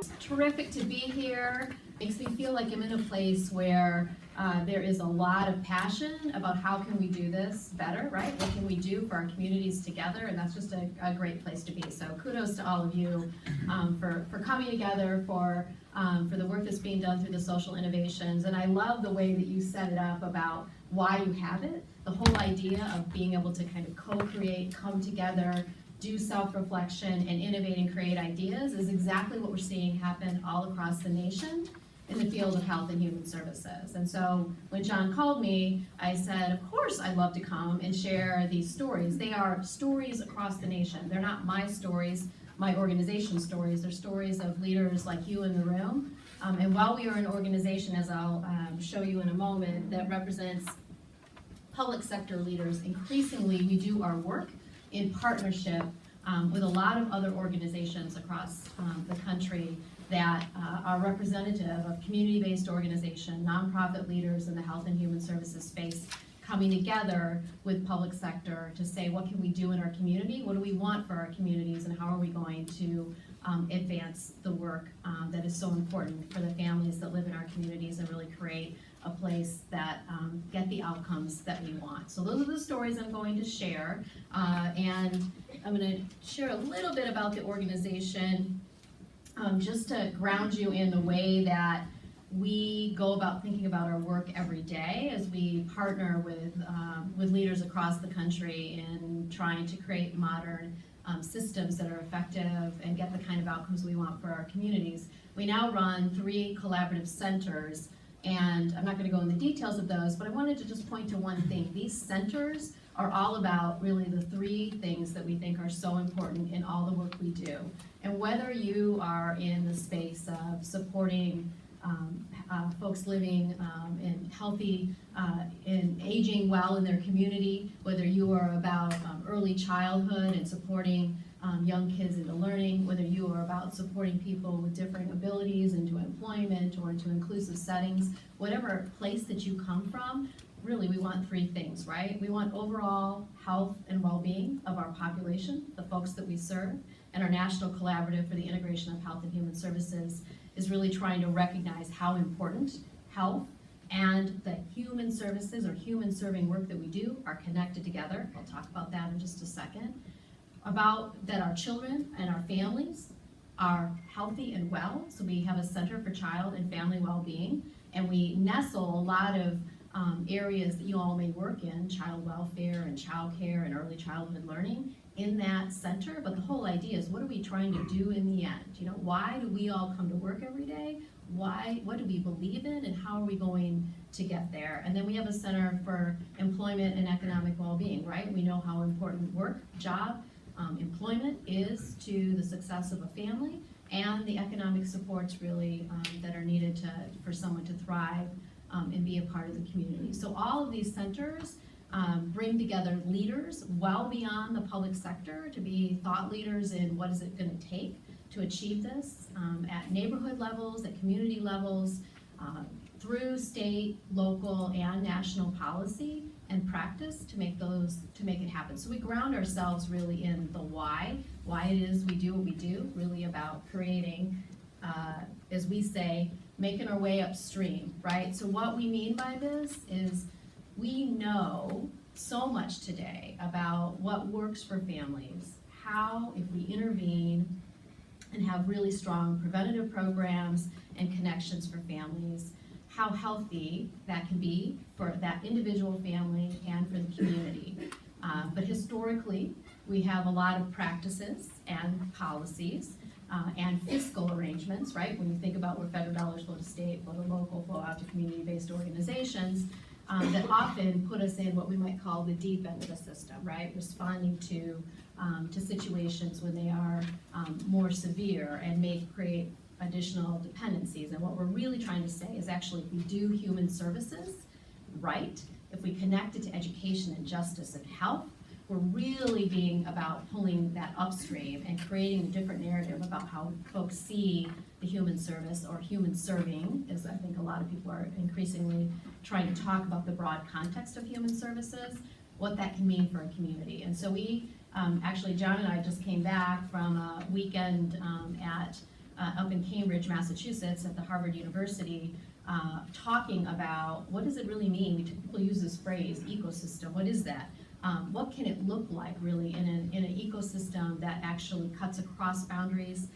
It's terrific to be here. Makes me feel like I'm in a place where there is a lot of passion about how can we do this better, right? What can we do for our communities together? And that's just a great place to be. So kudos to all of you for coming together, for the work that's being done through the social innovations. And I love the way that you set it up about why you have it. The whole idea of being able to kind of co-create, come together, do self-reflection, and innovate and create ideas is exactly what we're seeing happen all across the nation in the field of health and human services. And so when John called me, I said, of course I'd love to come and share these stories. They are stories across the nation. They're not my stories, my organization's stories. They're stories of leaders like you in the room. And while we are an organization, as I'll show you in a moment, that represents public sector leaders, increasingly we do our work in partnership with a lot of other organizations across the country that are representative of community-based organization, nonprofit leaders in the health and human services space, coming together with public sector to say, what can we do in our community? What do we want for our communities, and how are we going to advance the work that is so important for the families that live in our communities and really create a place that get the outcomes that we want. So those are the stories I'm going to share, and I'm going to share a little bit about the organization just to ground you in the way that we go about thinking about our work every day as we partner with leaders across the country in trying to create modern systems that are effective and get the kind of outcomes we want for our communities. We now run 3 collaborative centers, and I'm not going to go into the details of those, but I wanted to just point to one thing. These centers are all about really the 3 things that we think are so important in all the work we do. And whether you are in the space of supporting folks living in healthy, in aging well in their community, whether you are about early childhood and supporting young kids into learning, whether you are about supporting people with different abilities into employment or into inclusive settings, whatever place that you come from, really we want 3 things, right? We want overall health and well-being of our population, the folks that we serve, and our National Collaborative for the Integration of Health and Human Services is really trying to recognize how important health and the human services or human serving work that we do are connected together. I'll talk about that in just a second. About that our children and our families are healthy and well. So we have a Center for Child and Family Well-Being, and we nestle a lot of areas that you all may work in, child welfare and child care and early childhood learning, in that center. But the whole idea is, what are we trying to do in the end? You know, why do we all come to work every day? What do we believe in, and how are we going to get there? And then we have a Center for Employment and Economic Well-Being, right? We know how important work, job, employment is to the success of a family, and the economic supports really that are needed for someone to thrive and be a part of the community. So all of these centers bring together leaders well beyond the public sector to be thought leaders in what is it going to take to achieve this at neighborhood levels, at community levels, through state, local, and national policy and practice to make it happen. So we ground ourselves really in the why it is we do what we do, really about creating, as we say, making our way upstream, right? So what we mean by this is we know so much today about what works for families, how, if we intervene and have really strong preventative programs and connections for families, how healthy that can be for that individual family and for the community. But historically, we have a lot of practices and policies and fiscal arrangements, right? When you think about where federal dollars flow to state, flow to local, flow out to community-based organizations, that often put us in what we might call the deep end of the system, right? Responding to situations when they are more severe and may create additional dependencies. And what we're really trying to say is actually, if we do human services right, if we connect it to education and justice and health, we're really being about pulling that upstream and creating a different narrative about how folks see the human service or human serving, as I think a lot of people are increasingly trying to talk about the broad context of human services, what that can mean for a community. And so we, actually John and I just came back from a weekend at up in Cambridge, Massachusetts at the Harvard University, talking about what does it really mean? People use this phrase, ecosystem. What is that? What can it look like really in an ecosystem that actually cuts across boundaries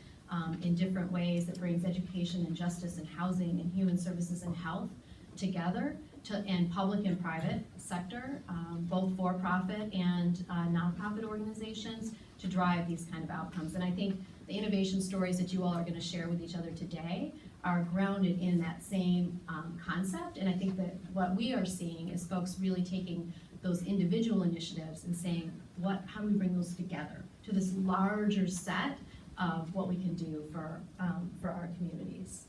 in different ways, that brings education and justice and housing and human services and health together, and public and private sector, both for-profit and nonprofit organizations, to drive these kind of outcomes. And I think the innovation stories that you all are going to share with each other today are grounded in that same concept. And I think that what we are seeing is folks really taking those individual initiatives and saying, how do we bring those together to this larger set of what we can do for our communities.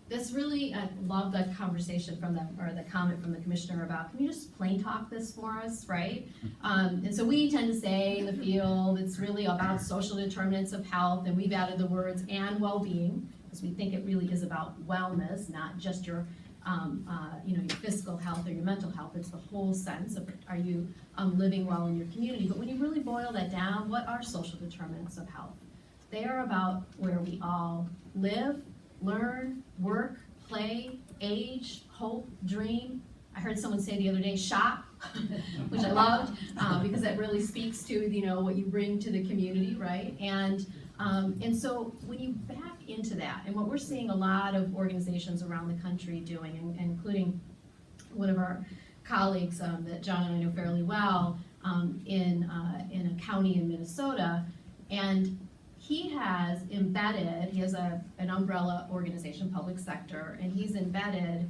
This really, I love the conversation from them, or the comment from the commissioner about, can you just plain talk this for us, right? And so we tend to say in the field, it's really about social determinants of health, and we've added the words "and well-being," because we think it really is about wellness, not just your your physical health or your mental health. It's the whole sense of, are you living well in your community? But when you really boil that down, what are social determinants of health? They are about where we all live, learn, work, play, age, hope, dream. I heard someone say the other day, shop, which I loved, because that really speaks to what you bring to the community, right? And so when you back into that, and what we're seeing a lot of organizations around the country doing, including one of our colleagues that John and I know fairly well in a county in Minnesota, and he has an umbrella organization, public sector, and he's embedded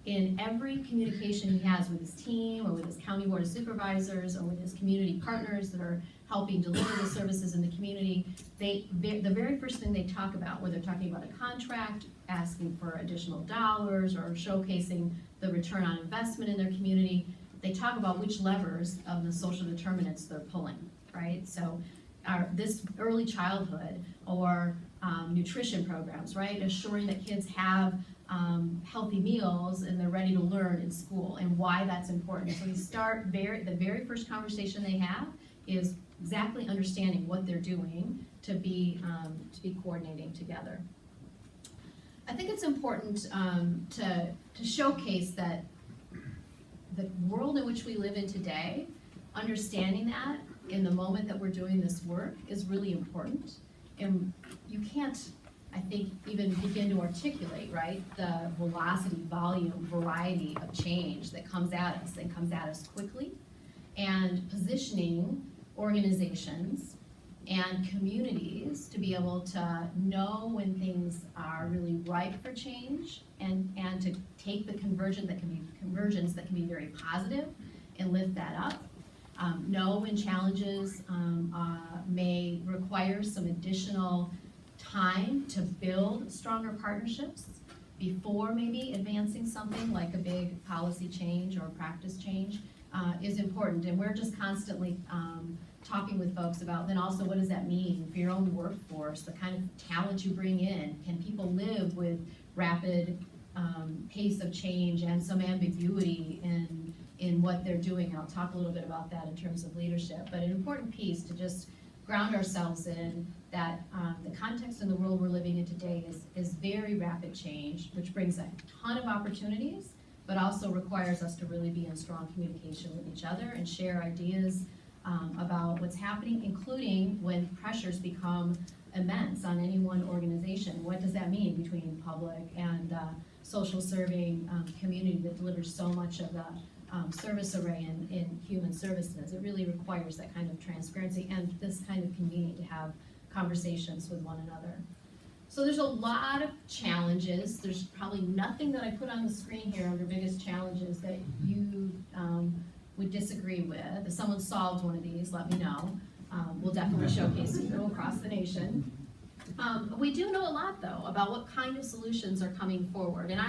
in every communication he has with his team or with his county board of supervisors or with his community partners that are helping deliver the services in the community. The very first thing they talk about, whether they're talking about a contract, asking for additional dollars, or showcasing the return on investment in their community, they talk about which levers of the social determinants they're pulling, right? So this early childhood or nutrition programs, right? Assuring that kids have healthy meals and they're ready to learn in school, and why that's important. So we start the very first conversation they have is exactly understanding what they're doing to be coordinating together. I think it's important to showcase that the world in which we live in today, understanding that in the moment that we're doing this work is really important. And you can't, I think, even begin to articulate, right, the velocity, volume, variety of change that comes at us, and comes at us quickly, and positioning organizations and communities to be able to know when things are really ripe for change, and to take the convergence that can be very positive and lift that up. Know when challenges may require some additional time to build stronger partnerships before maybe advancing something like a big policy change or practice change is important. And we're just constantly talking with folks about then also what does that mean for your own workforce, the kind of talent you bring in. Can people live with rapid pace of change and some ambiguity in what they're doing? And I'll talk a little bit about that in terms of leadership, but an important piece to just ground ourselves in that the context in the world we're living in today is very rapid change, which brings a ton of opportunities, but also requires us to really be in strong communication with each other and share ideas about what's happening, including when pressures become immense on any one organization. What does that mean between public and social serving community that delivers so much of the service array in human services? It really requires that kind of transparency and this kind of convening to have conversations with one another. So there's a lot of challenges. There's probably nothing that I put on the screen here under biggest challenges that you would disagree with. If someone solved one of these, let me know. We'll definitely showcase you across the nation. We do know a lot, though, about what kind of solutions are coming forward. And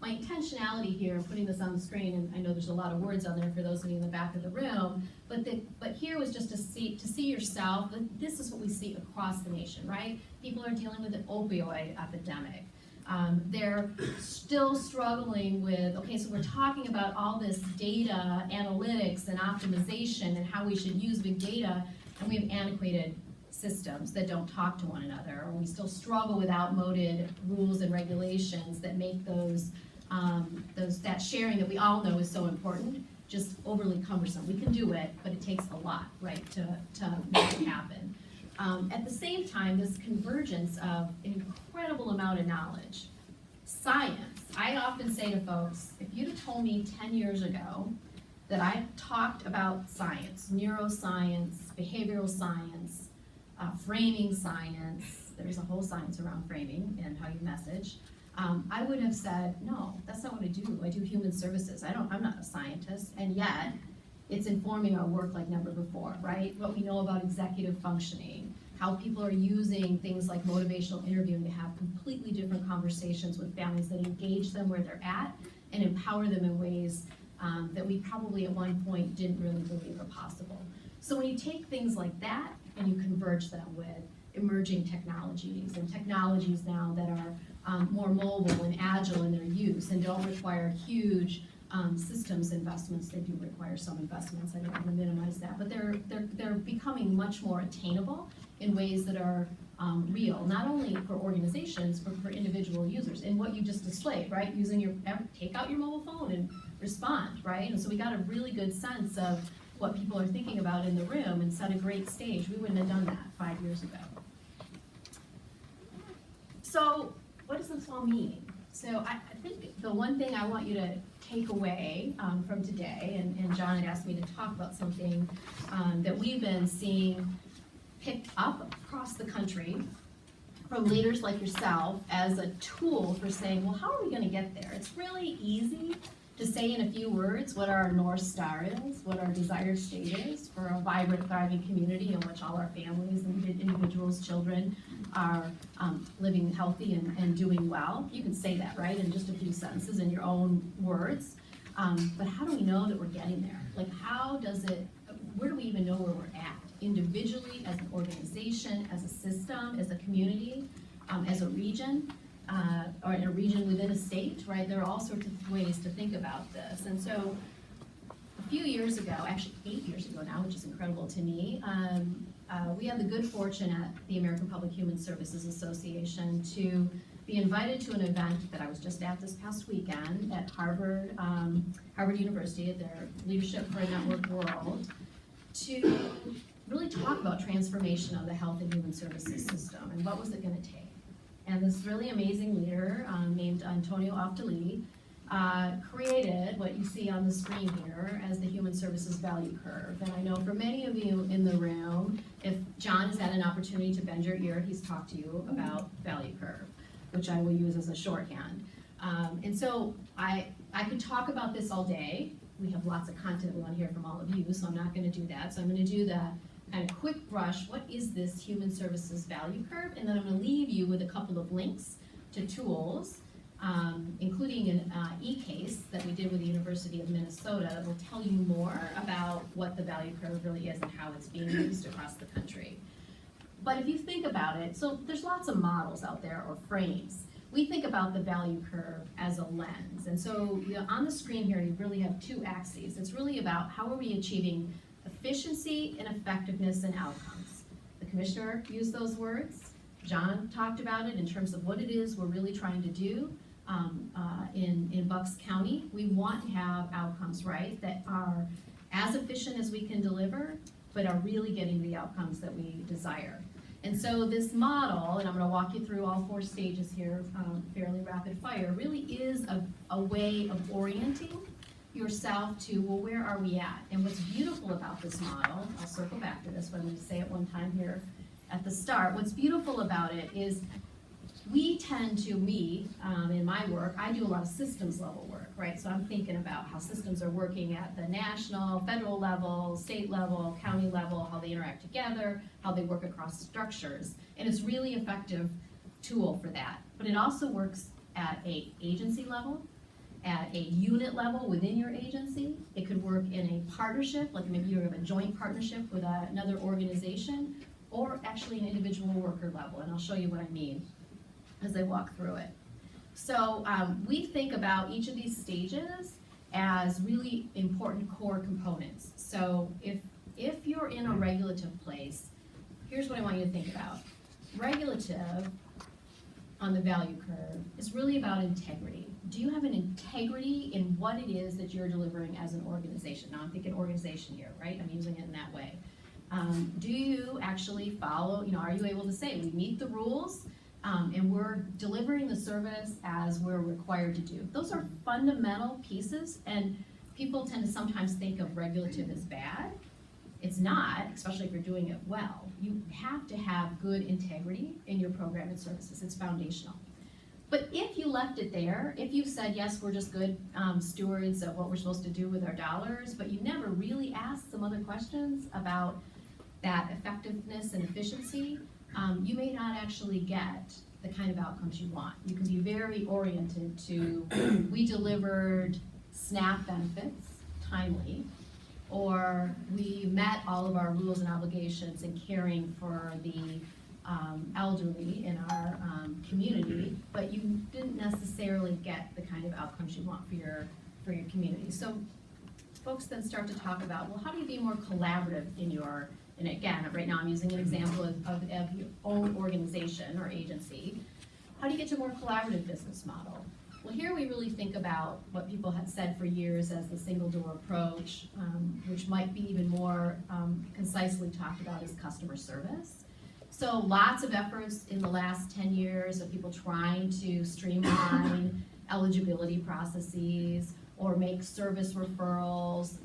my intentionality here in putting this on the screen, and I know there's a lot of words on there for those of you in the back of the room, but here was just to see yourself that this is what we see across the nation, right? People are dealing with an opioid epidemic. They're still struggling with, okay, so we're talking about all this data analytics and optimization and how we should use big data, and we have antiquated systems that don't talk to one another, or we still struggle with outmoded rules and regulations that make that sharing that we all know is so important, just overly cumbersome. We can do it, but it takes a lot, right, to make it happen. At the same time, this convergence of an incredible amount of knowledge, science. I often say to folks, if you'd have told me 10 years ago that I talked about science, neuroscience, behavioral science, framing science, there's a whole science around framing and how you message, I would have said, no, that's not what I do. I do human services. I'm not a scientist, and yet it's informing our work like never before, right? What we know about executive functioning, how people are using things like motivational interviewing to have completely different conversations with families that engage them where they're at and empower them in ways that we probably at one point didn't really believe are possible. So when you take things like that and you converge them with emerging technologies, and technologies now that are more mobile and agile in their use and don't require huge systems investments. They do require some investments, I don't want to minimize that, but they're becoming much more attainable in ways that are real, not only for organizations, but for individual users. And what you just displayed, right? Take out your mobile phone and respond, right? And so we got a really good sense of what people are thinking about in the room and set a great stage. We wouldn't have done that 5 years ago. So what does this all mean? So I think the one thing I want you to take away from today, and John had asked me to talk about something that we've been seeing picked up across the country from leaders like yourself as a tool for saying, well, how are we going to get there? It's really easy to say in a few words what our North Star is, what our desired state is for a vibrant, thriving community in which all our families and individuals, children are living healthy and doing well. You can say that, right, in just a few sentences in your own words. But how do we know that we're getting there? Like, where do we even know where we're at? Individually, as an organization, as a system, as a community, as a region, or in a region within a state, right? There are all sorts of ways to think about this. And so a few years ago, actually 8 years ago now, which is incredible to me, we had the good fortune at the American Public Human Services Association to be invited to an event that I was just at this past weekend at Harvard University at their Leadership for a Network World to really talk about transformation of the health and human services system and what was it going to take. And this really amazing leader named Antonio Oftali created what you see on the screen here as the human services value curve. And I know for many of you in the room, if John has had an opportunity to bend your ear, he's talked to you about value curve, which I will use as a shorthand. And so I could talk about this all day. We have lots of content we want to hear from all of you, so I'm not going to do that. So I'm going to do the kind of quick brush, what is this human services value curve? And then I'm going to leave you with a couple of links to tools, including an e-case that we did with the University of Minnesota that will tell you more about what the value curve really is and how it's being used across the country. But if you think about it, so there's lots of models out there or frames. We think about the value curve as a lens. And so on the screen here, you really have two axes. It's really about how are we achieving efficiency and effectiveness and outcomes. The commissioner used those words. John talked about it in terms of what it is we're really trying to do in Bucks County. We want to have outcomes, right, that are as efficient as we can deliver, but are really getting the outcomes that we desire. And so this model, and I'm going to walk you through all 4 stages here, fairly rapid fire, really is a way of orienting yourself to, well, where are we at? And what's beautiful about this model, I'll circle back to this, but I'm going to say it one time here at the start. What's beautiful about it is we tend to, in my work, I do a lot of systems level work, right? So I'm thinking about how systems are working at the national, federal level, state level, county level, how they interact together, how they work across structures. And it's really effective tool for that. But it also works at a agency level, at a unit level within your agency. It could work in a partnership, like maybe you have a joint partnership with another organization, or actually an individual worker level. And I'll show you what I mean as I walk through it. So we think about each of these stages as really important core components. So if you're in a regulative place, here's what I want you to think about. Regulative on the value curve is really about integrity. Do you have an integrity in what it is that you're delivering as an organization? Now I'm thinking organization here, right? I'm using it in that way. Do you actually follow, are you able to say, we meet the rules and we're delivering the service as we're required to do? Those are fundamental pieces, and people tend to sometimes think of regulative as bad. It's not, especially if you're doing it well. You have to have good integrity in your program and services. It's foundational. But if you left it there, if you said, yes, we're just good stewards of what we're supposed to do with our dollars, but you never really asked some other questions about that effectiveness and efficiency, you may not actually get the kind of outcomes you want. You can be very oriented to, we delivered SNAP benefits timely, or we met all of our rules and obligations in caring for the elderly in our community, but you didn't necessarily get the kind of outcomes you want for your community. So folks then start to talk about, well, how do you be more collaborative in your, and again, right now I'm using an example of your own organization or agency. How do you get to a more collaborative business model? Well, here we really think about what people have said for years as the single door approach, which might be even more concisely talked about as customer service. So lots of efforts in the last 10 years of people trying to streamline eligibility processes or make service referrals,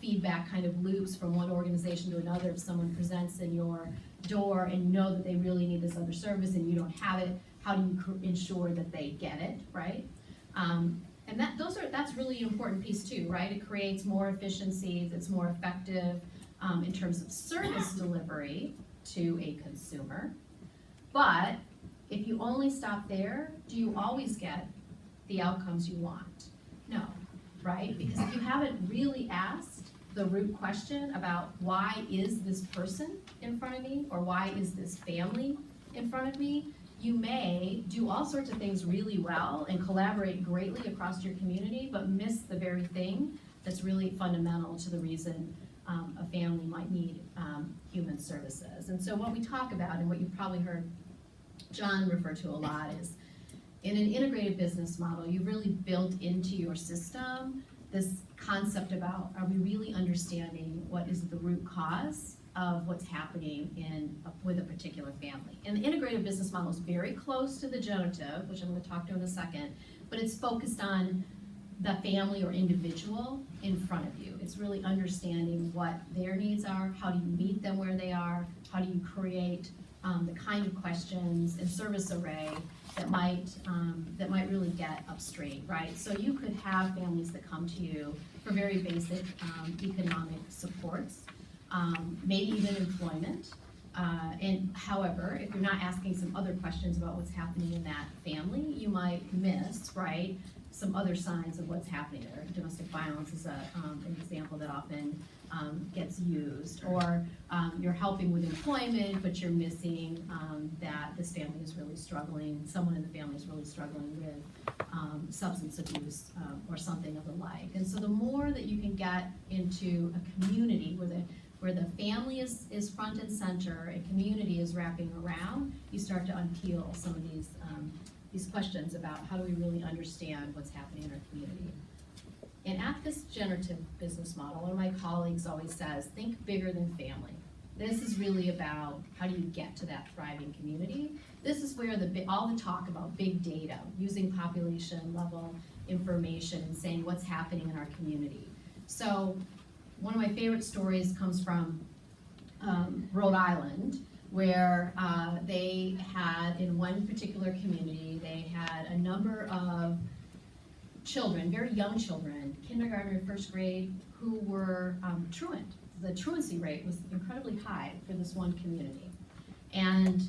feedback kind of loops from one organization to another. If someone presents in your door and you know that they really need this other service and you don't have it, how do you ensure that they get it, right? And that's really an important piece too, right? It creates more efficiencies, it's more effective in terms of service delivery to a consumer. But if you only stop there, do you always get the outcomes you want? No, right? Because if you haven't really asked the root question about why is this person in front of me, or why is this family in front of me, you may do all sorts of things really well and collaborate greatly across your community, but miss the very thing that's really fundamental to the reason a family might need human services. And so what we talk about, and what you've probably heard John refer to a lot, is in an integrated business model, you've really built into your system this concept about, are we really understanding what is the root cause of what's happening with a particular family? And the integrated business model is very close to the generative, which I'm going to talk to in a second, but it's focused on the family or individual in front of you. It's really understanding what their needs are, how do you meet them where they are, how do you create the kind of questions and service array that might really get upstream, right? So you could have families that come to you for very basic economic supports, maybe even employment. And however, if you're not asking some other questions about what's happening in that family, you might miss, right, some other signs of what's happening there. Domestic violence is an example that often gets used. Or you're helping with employment, but you're missing that this family is really struggling, someone in the family is really struggling with substance abuse or something of the like. And so the more that you can get into a community where the family is front and center and community is wrapping around, you start to unpeel some of these questions about how do we really understand what's happening in our community. And at this generative business model, one of my colleagues always says, think bigger than family. This is really about how do you get to that thriving community. This is where all the talk about big data, using population level information and saying what's happening in our community. So one of my favorite stories comes from Rhode Island, where they had, in one particular community, they had a number of children, very young children, kindergarten and first grade, who were truant. The truancy rate was incredibly high for this one community. And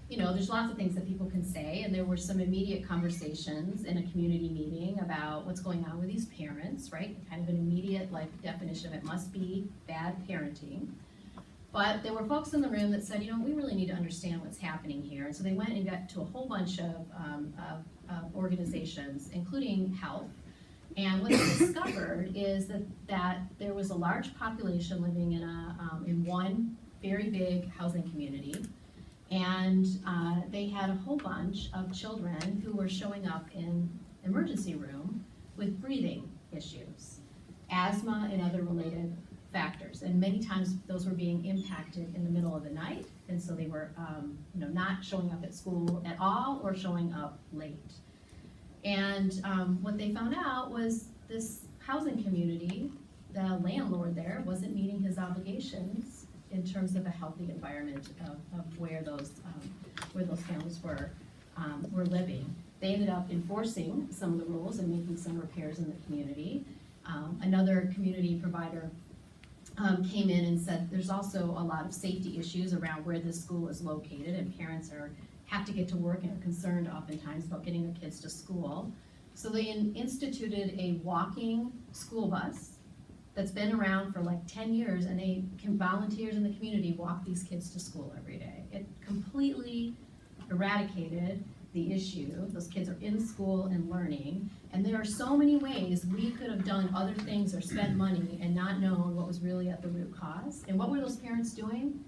there's lots of things that people can say, and there were some immediate conversations in a community meeting about what's going on with these parents, right? Kind of an immediate definition of it must be bad parenting. But there were folks in the room that said, we really need to understand what's happening here. And so they went and got to a whole bunch of organizations, including health. And what they discovered is that there was a large population living in one very big housing community. And they had a whole bunch of children who were showing up in emergency room with breathing issues, asthma and other related factors. And many times those were being impacted in the middle of the night. And so they were not showing up at school at all or showing up late. And what they found out was this housing community, the landlord there wasn't meeting his obligations in terms of a healthy environment of where those families were living. They ended up enforcing some of the rules and making some repairs in the community. Another community provider came in and said there's also a lot of safety issues around where this school is located, and parents have to get to work and are concerned oftentimes about getting their kids to school. So they instituted a walking school bus that's been around for like 10 years, and volunteers in the community walk these kids to school every day. It completely eradicated the issue. Those kids are in school and learning, and there are so many ways we could have done other things or spent money and not known what was really at the root cause. And what were those parents doing?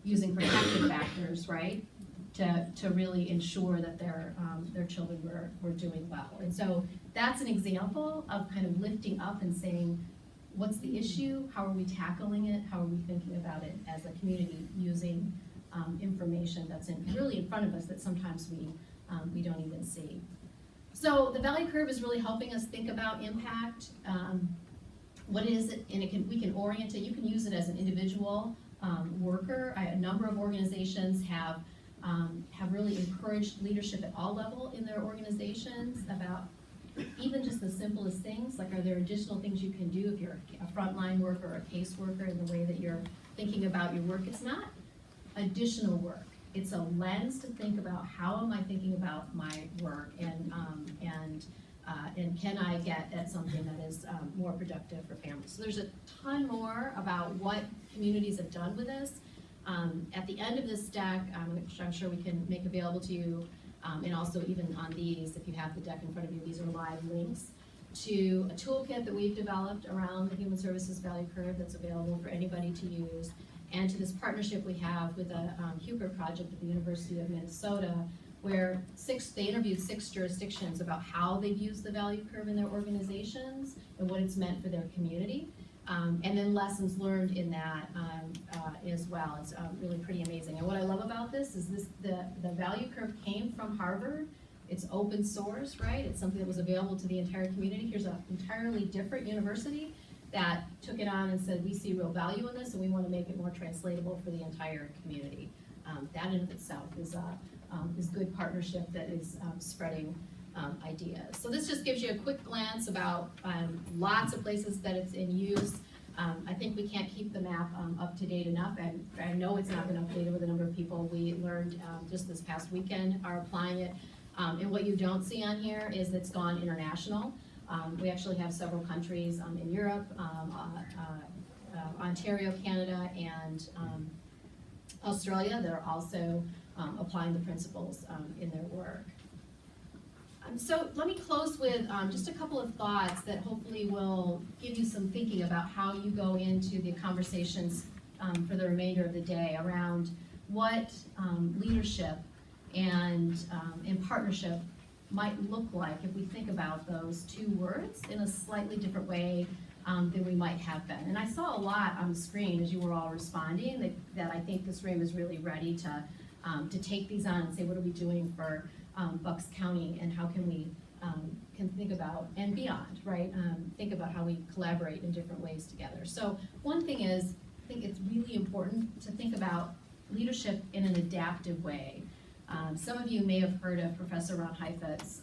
Using protective factors, right? To really ensure that their children were doing well. And so that's an example of kind of lifting up and saying, what's the issue? How are we tackling it? How are we thinking about it as a community using information that's really in front of us that sometimes we don't even see. So the value curve is really helping us think about impact. What is it? And we can orient it. You can use it as an individual worker. A number of organizations have really encouraged leadership at all level in their organizations about even just the simplest things, like are there additional things you can do if you're a frontline worker or a case worker in the way that you're thinking about your work. It's not additional work. It's a lens to think about how am I thinking about my work, and can I get at something that is more productive for families. So there's a ton more about what communities have done with this. At the end of this deck, which I'm sure we can make available to you, and also even on these, if you have the deck in front of you, these are live links to a toolkit that we've developed around the Human Services Value Curve that's available for anybody to use, and to this partnership we have with the Huber Project at the University of Minnesota, where they interviewed 6 jurisdictions about how they've used the value curve in their organizations and what it's meant for their community. And then lessons learned in that as well. It's really pretty amazing. And what I love about this is the value curve came from Harvard. It's open source, right? It's something that was available to the entire community. Here's an entirely different university that took it on and said, we see real value in this and we want to make it more translatable for the entire community. That in of itself is good partnership that is spreading ideas. So this just gives you a quick glance about lots of places that it's in use. I think we can't keep the map up to date enough, and I know it's not been updated with a number of people we learned just this past weekend are applying it. And what you don't see on here is it's gone international. We actually have several countries in Europe, Ontario, Canada, and Australia that are also applying the principles in their work. So let me close with just a couple of thoughts that hopefully will give you some thinking about how you go into the conversations for the remainder of the day around what leadership and partnership might look like if we think about those 2 words in a slightly different way than we might have been. And I saw a lot on the screen as you were all responding that I think this room is really ready to take these on and say, what are we doing for Bucks County, and how can we can think about, and beyond, right? Think about how we collaborate in different ways together. So one thing is, I think it's really important to think about leadership in an adaptive way. Some of you may have heard of Professor Ron Heifetz,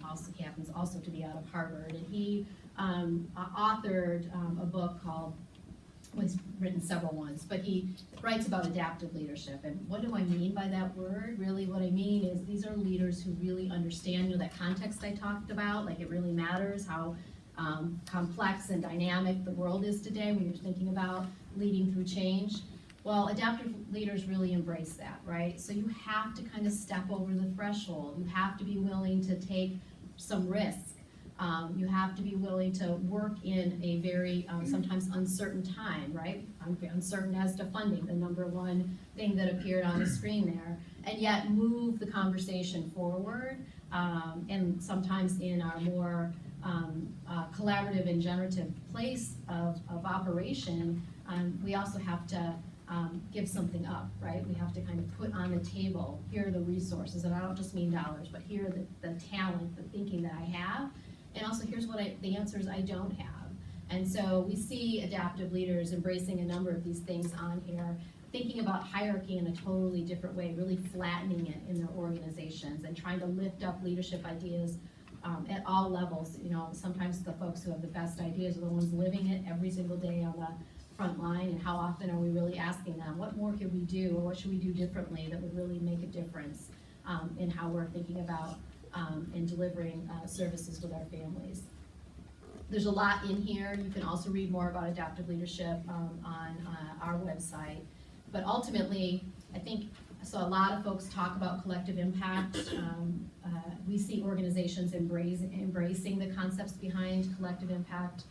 also happens also to be out of Harvard, and he authored a book called, well, he's written several ones, but he writes about adaptive leadership. And what do I mean by that word? Really what I mean is these are leaders who really understand, that context I talked about, like it really matters how complex and dynamic the world is today when you're thinking about leading through change. Well, adaptive leaders really embrace that, right? So you have to kind of step over the threshold. You have to be willing to take some risk You have to be willing to work in a very sometimes uncertain time, right? Uncertain as to funding, the number one thing that appeared on the screen there, and yet move the conversation forward, and sometimes in our more collaborative and generative place of operation, we also have to give something up, right? We have to kind of put on the table, here are the resources, and I don't just mean dollars, but here are the talent, the thinking that I have, and also here's what the answers I don't have. And so we see adaptive leaders embracing a number of these things on here, thinking about hierarchy in a totally different way, really flattening it in their organizations and trying to lift up leadership ideas at all levels. You know, sometimes the folks who have the best ideas are the ones living it every single day on the front line, and how often are we really asking them, what more could we do, or what should we do differently that would really make a difference in how we're thinking about and delivering services with our families. There's a lot in here. You can also read more about adaptive leadership on our website. But ultimately, I think, so a lot of folks talk about collective impact. We see organizations embracing the concepts behind collective impact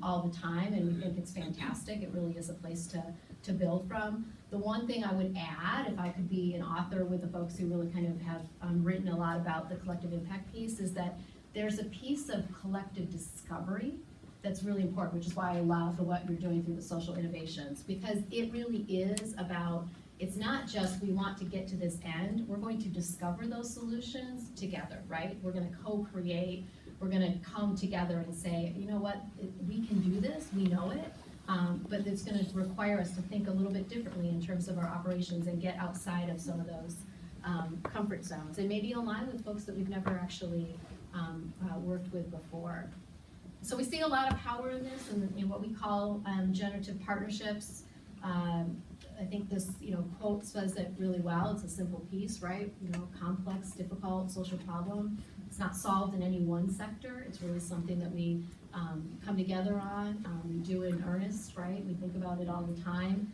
all the time, and we think it's fantastic. It really is a place to build from. The one thing I would add, if I could be an author with the folks who really kind of have written a lot about the collective impact piece, is that there's a piece of collective discovery that's really important, which is why I love what you're doing through the social innovations, because it really is about, it's not just we want to get to this end, we're going to discover those solutions together, right? We're gonna co-create, we're gonna come together and say, you know what, we can do this, we know it, but it's gonna require us to think a little bit differently in terms of our operations and get outside of some of those comfort zones, and maybe align with folks that we've never actually worked with before. So we see a lot of power in this, and in what we call generative partnerships. I think this, quote says it really well. It's a simple piece, right? Complex, difficult social problem. It's not solved in any one sector. It's really something that we come together on. We do in earnest, right? We think about it all the time.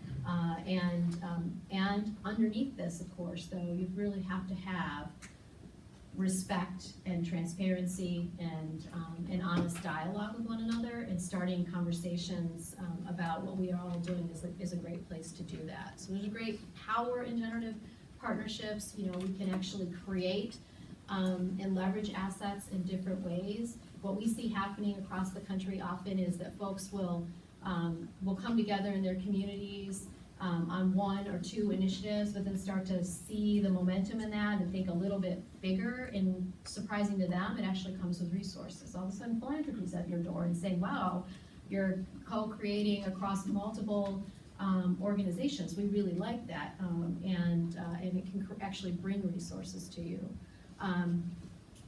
And underneath this, of course, though, you really have to have respect and transparency and an honest dialogue with one another, and starting conversations about what we are all doing is a great place to do that. So there's a great power in generative partnerships. We can actually create and leverage assets in different ways. What we see happening across the country often is that folks will come together in their communities on one or two initiatives, but then start to see the momentum in that and think a little bit bigger. And surprising to them, it actually comes with resources. All of a sudden, philanthropy's at your door and saying, wow, you're co-creating across multiple organizations. We really like that, and it can actually bring resources to you.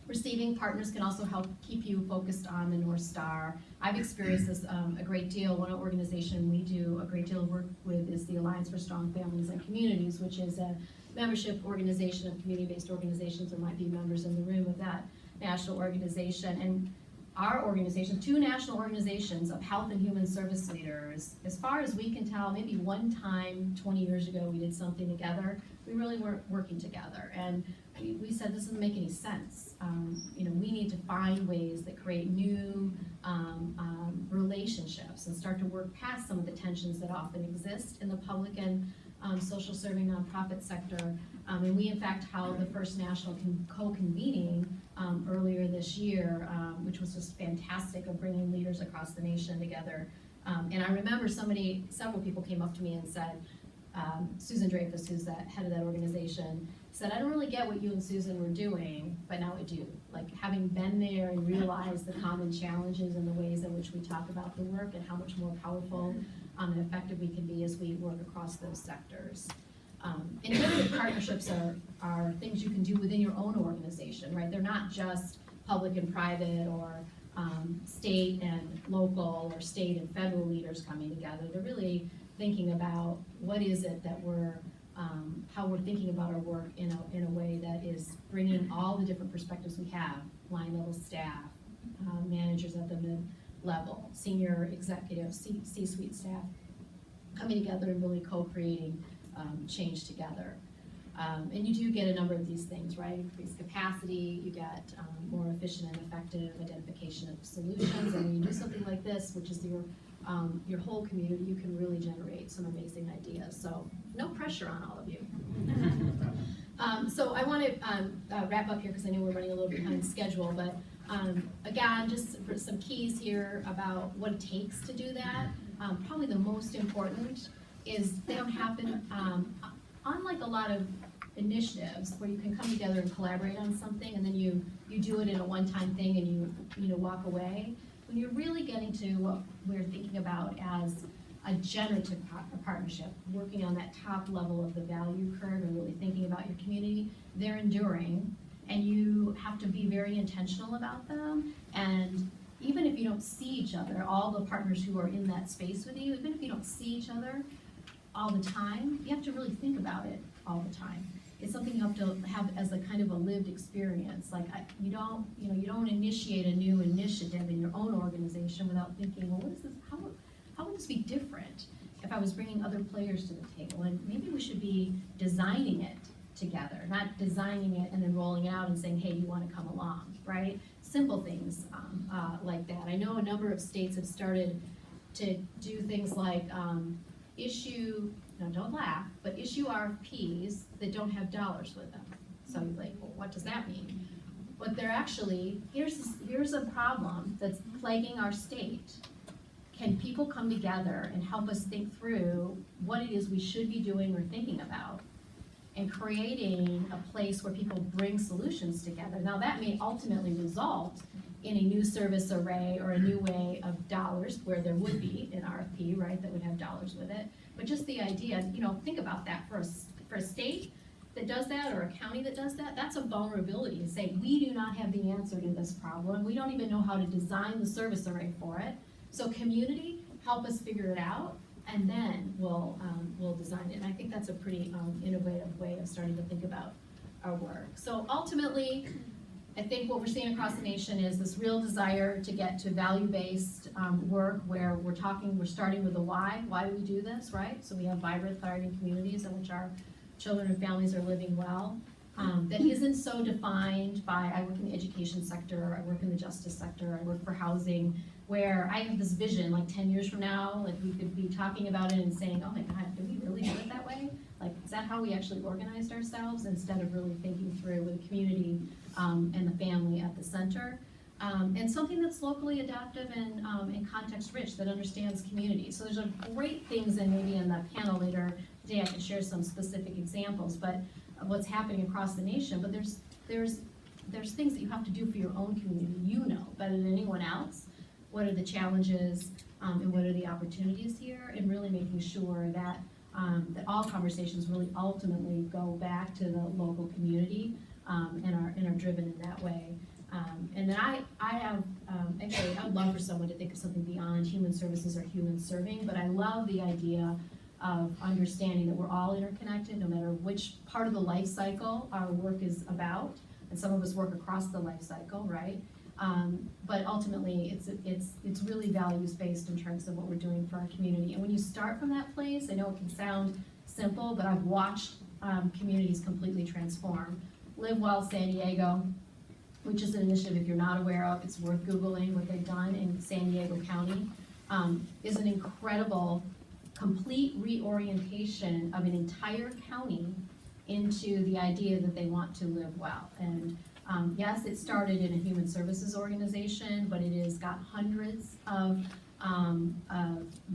Receiving partners can also help keep you focused on the North Star. I've experienced this a great deal. One organization we do a great deal of work with is the Alliance for Strong Families and Communities, which is a membership organization of community-based organizations. There might be members in the room of that national organization. And our organization, two national organizations of health and human service leaders, as far as we can tell, maybe one time 20 years ago we did something together. We really weren't working together, and we said this doesn't make any sense. We need to find ways that create new relationships and start to work past some of the tensions that often exist in the public and social serving nonprofit sector. And we in fact held the first national co-convening earlier this year, which was just fantastic, of bringing leaders across the nation together. And I remember several people came up to me and said, Susan Dreyfus, who's the head of that organization, said, I don't really get what you and Susan were doing, but now I do. Like, having been there and realized the common challenges and the ways in which we talk about the work and how much more powerful and effective we can be as we work across those sectors. Innovative partnerships are things you can do within your own organization, right? They're not just public and private or state and local or state and federal leaders coming together. They're really thinking about what is it that how we're thinking about our work in a way that is bringing all the different perspectives we have, line level staff, managers at the mid-level, senior executives, C-suite staff, coming together and really co-creating change together. And you do get a number of these things, right? Increased capacity, you get more efficient and effective identification of solutions, and when you do something like this, which is your whole community, you can really generate some amazing ideas. So no pressure on all of you. So I want to wrap up here because I know we're running a little behind schedule, but again, just for some keys here about what it takes to do that. Probably the most important is they don't happen, unlike a lot of initiatives where you can come together and collaborate on something and then you do it in a one-time thing and you walk away. When you're really getting to what we're thinking about as a generative partnership, working on that top level of the value curve and really thinking about your community, they're enduring, and you have to be very intentional about them. And even if you don't see each other, all the partners who are in that space with you, even if you don't see each other all the time, you have to really think about it all the time. It's something you have to have as a kind of a lived experience. Like you don't initiate a new initiative in your own organization without thinking, well, what is this? How would this be different if I was bringing other players to the table? And maybe we should be designing it together, not designing it and then rolling it out and saying, hey, you want to come along, right? Simple things like that. I know a number of states have started to do things like issue, no, don't laugh, but issue RFPs that don't have dollars with them. So you're like, well, what does that mean? But they're actually, here's a problem that's plaguing our state. Can people come together and help us think through what it is we should be doing or thinking about, and creating a place where people bring solutions together? Now that may ultimately result in a new service array or a new way of dollars, where there would be an RFP, right, that would have dollars with it. But just the idea, think about that for a state that does that, or a county that does that, that's a vulnerability to say, we do not have the answer to this problem. We don't even know how to design the service array for it. So community, help us figure it out, and then we'll design it. And I think that's a pretty innovative way of starting to think about our work. So ultimately, I think what we're seeing across the nation is this real desire to get to value-based work where we're starting with the why. Why do we do this, right? So we have vibrant, thriving communities in which our children and families are living well. That isn't so defined by, I work in the education sector, I work in the justice sector, I work for housing, where I have this vision, like 10 years from now, like we could be talking about it and saying, oh my God, do we really do it that way? Like, is that how we actually organized ourselves, instead of really thinking through with the community and the family at the center? And something that's locally adaptive and context rich, that understands community. So there's great things, and maybe in the panel later today I can share some specific examples, but of what's happening across the nation. But there's things that you have to do for your own community. You know better than anyone else what are the challenges and what are the opportunities here, and really making sure that that all conversations really ultimately go back to the local community and are driven in that way. And then I have, actually, I would love for someone to think of something beyond human services or human serving, but I love the idea of understanding that we're all interconnected, no matter which part of the life cycle our work is about. And some of us work across the life cycle, right? But ultimately, it's really values-based in terms of what we're doing for our community. And when you start from that place, I know it can sound simple, but I've watched communities completely transform. Live Well San Diego, which is an initiative, if you're not aware of, it's worth Googling what they've done in San Diego County, is an incredible, complete reorientation of an entire county into the idea that they want to live well. And yes, it started in a human services organization, but it has got hundreds of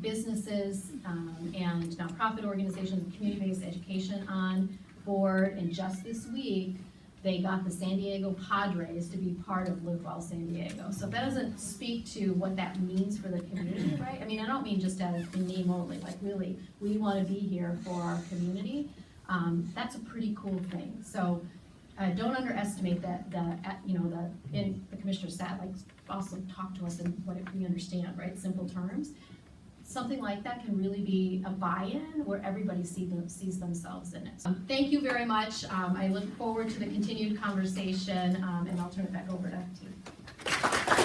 businesses and nonprofit organizations, community-based education on board. And just this week, they got the San Diego Padres to be part of Live Well San Diego. So if that doesn't speak to what that means for the community, right? I mean, I don't mean just as in name only, like really, we want to be here for our community. That's a pretty cool thing. So don't underestimate that, the commissioner said, like, also talk to us in what we understand, right? Simple terms. Something like that can really be a buy-in where everybody sees themselves in it. So, thank you very much. I look forward to the continued conversation, and I'll turn it back over to you.